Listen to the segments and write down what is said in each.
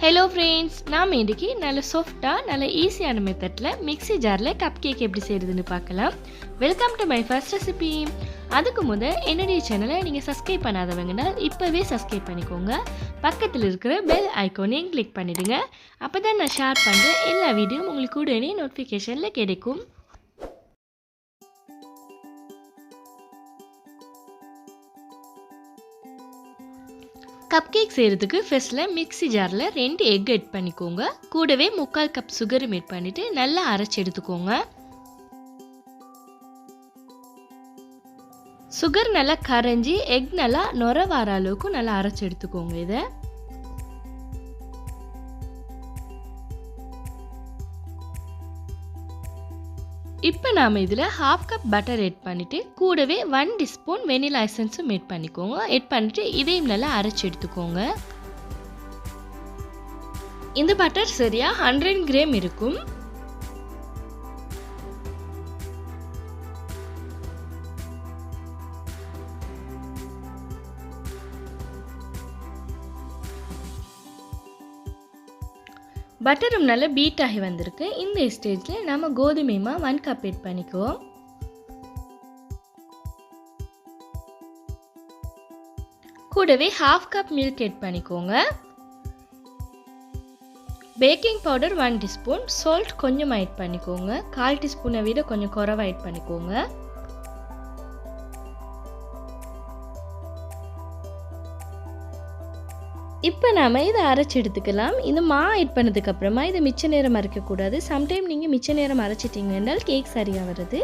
Hello friends, நான் இன்னைக்கு நல்ல சாஃப்ட்டா நல்ல ஈஸியான மெத்தட்ல மிக்ஸி ஜார்ல கப் கேக் எப்படி செய்யறதுன்னு பார்க்கலாம். Welcome to my first recipe. அதுக்கு முத என்னுடைய சேனலை நீங்க சப்ஸ்கிரைப் பண்ணாதவங்கன்னா இப்பவே சப்ஸ்கிரைப் பண்ணிக்கோங்க. பக்கத்துல இருக்கிற பெல் ஐகானையும் கிளிக் பண்ணிடுங்க. அப்பதான் நான் ஷேர் பண்ற எல்லா வீடியோவும் உங்களுக்கு உடனே நோட்டிஃபிகேஷன்ல கிடைக்கும். CupCake செய்யறதுக்கு ஃபர்ஸ்ட்ல மிக்ஸி ஜார்ல 2 எக் ஆட் பண்ணிக்கோங்க. கூடவே 3/4 கப் சுகர் ஆட் பண்ணிட்டு நல்லா அரைச்சு எடுத்துக்கோங்க. சுகர் நல்லா கரைஞ்சி எக் நல்லா நொர வர அளவுக்கு நல்லா அரைச்சு எடுத்துக்கோங்க. இதை இப்போ நாம இதில் 1/2 கப் பட்டர் ஆட் பண்ணிட்டு கூடவே 1 டீஸ்பூன் வெனிலா எசன்ஸும் ஆட் பண்ணிக்கோங்க. ஆட் பண்ணிட்டு இதையும் நல்லா அரைச்சு எடுத்துக்கோங்க. இந்த பட்டர் சரியா 100 கிராம் இருக்கும். பட்டரும் நல்லா பீட் ஆகி வந்திருக்கு. இந்த ஸ்டேஜில் நம்ம கோதுமைமா 1 கப் ஆட் பண்ணிக்குவோம். கூடவே 1/2 கப் மில்க் ஆட் பண்ணிக்கோங்க. பேக்கிங் பவுடர் 1 டீஸ்பூன், சால்ட் கொஞ்சம் ஆட் பண்ணிக்கோங்க. 1/4 டீஸ்பூனை விட கொஞ்சம் குறைவா ஆட் பண்ணிக்கோங்க. இப்போ நாம் இதை அரைச்சி எடுத்துக்கலாம். இந்த மா ஆட் பண்ணதுக்கு அப்புறமா இதை மிச்ச நேரம் அரைக்கக்கூடாது. சம்டைம் நீங்கள் மிச்ச நேரம் அரைச்சிட்டிங்கன்னா கேக் சரியாக வருது.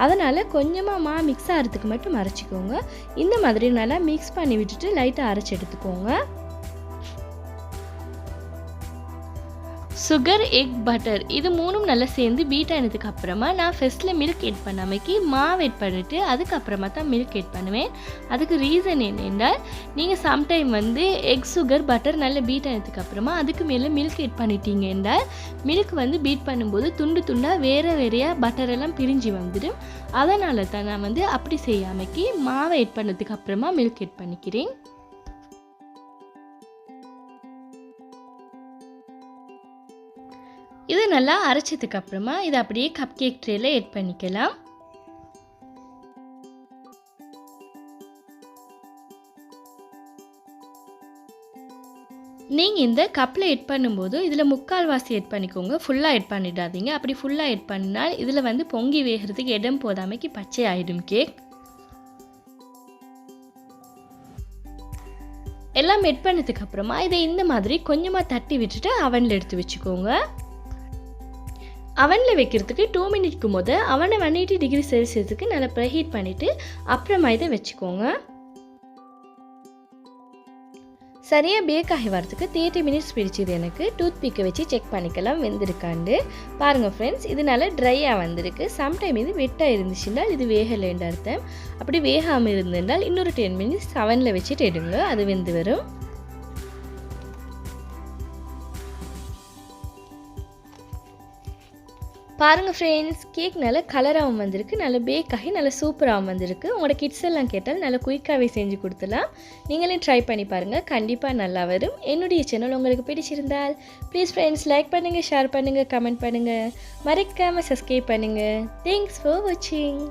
அதனால் கொஞ்சமாக மா மிக்ஸ் ஆகிறதுக்கு மட்டும் அரைச்சிக்கோங்க. இந்த மாதிரி நல்லா மிக்ஸ் பண்ணி விட்டுட்டு லைட்டாக அரைச்சி எடுத்துக்கோங்க. சுகர், எக், பட்டர் இது மூணும் நல்லா சேர்ந்து பீட் ஆனதுக்கு அப்புறமா நான் ஃபர்ஸ்ட்டில் மில்க் ஆட் பண்ணாமைக்கு மாவு ஆட் பண்ணிவிட்டு அதுக்கப்புறமா தான் மில்க் ஆட் பண்ணுவேன். அதுக்கு ரீசன் என்னென்றால் நீங்கள் சம்டைம் எக், சுகர், பட்டர் நல்லா பீட் ஆனதுக்கு அப்புறமா அதுக்கு மேலே மில்க் ஆட் பண்ணிட்டீங்க என்றால் மில்க் பீட் பண்ணும்போது துண்டு துண்டாக வேறையாக பட்டர் எல்லாம் பிரிஞ்சு வந்துடும். அதனால தான் நான் அப்படி செய்யாமைக்கு மாவை ஆட் பண்ணதுக்கு அப்புறமா மில்க் ஆட் பண்ணிக்கிறேன். இது நல்லா அரைச்சதுக்கு அப்புறமா இதை அப்படியே கப் கேக் ட்ரேல ஆட் பண்ணிக்கலாம். நீங்கள் இந்த கப்பில் ஆட் பண்ணும்போது இதில் 3/4 வாசி ஆட் பண்ணிக்கோங்க. ஃபுல்லாக ஆட் பண்ணிடாதீங்க. அப்படி ஃபுல்லாக ஆட் பண்ணினால் இதில் பொங்கி வேகிறதுக்கு இடம் போதாமைக்கு பச்சை ஆகிடும் கேக். எல்லாம் ஆட் பண்ணதுக்கு அப்புறமா இதை இந்த மாதிரி கொஞ்சமாக தட்டி விட்டுட்டு அவனில் எடுத்து வச்சுக்கோங்க. அவனில் வைக்கிறதுக்கு 2 மினிட்க்கு முத அவனை 180 டிகிரி செல்சியஸுக்கு நல்லா ப்ரீஹீட் பண்ணிவிட்டு அப்புறமா இதை வச்சுக்கோங்க. சரியாக பேக் ஆகி வரதுக்கு 30 மினிட்ஸ் பிடிச்சது. எனக்கு டூத் பிக்கை வச்சு செக் பண்ணிக்கலாம் வெந்திருக்காண்டு. பாருங்கள் ஃப்ரெண்ட்ஸ், இது நல்லா ட்ரையாக வந்திருக்கு. சம்டைம் இது வெட்டாக இருந்துச்சுன்னால் இது வேகலைன்ற அர்த்தம். அப்படி வேகாமல் இருந்திருந்தால் இன்னொரு 10 மினிட்ஸ் அவனில் வச்சுட்டு எடுங்க, அது வெந்து வரும். பாருங்கள் ஃப்ரெண்ட்ஸ், கேக் நல்ல கலராகவும் வந்திருக்கு, நல்ல பேக் ஆகி நல்ல சூப்பராகவும் வந்திருக்கு. உங்களோட கிட்ஸ் எல்லாம் கேட்டால் நல்ல குயிக்காகவே செஞ்சு கொடுத்துலாம். நீங்களே ட்ரை பண்ணி பாருங்கள், கண்டிப்பாக நல்லா வரும். என்னுடைய சேனல் உங்களுக்கு பிடிச்சிருந்தால் ப்ளீஸ் ஃப்ரெண்ட்ஸ் லைக் பண்ணுங்கள், ஷேர் பண்ணுங்கள், கமெண்ட் பண்ணுங்கள், மறக்காமல் சப்ஸ்கிரைப் பண்ணுங்கள். தேங்க்ஸ் ஃபார் வாட்சிங்.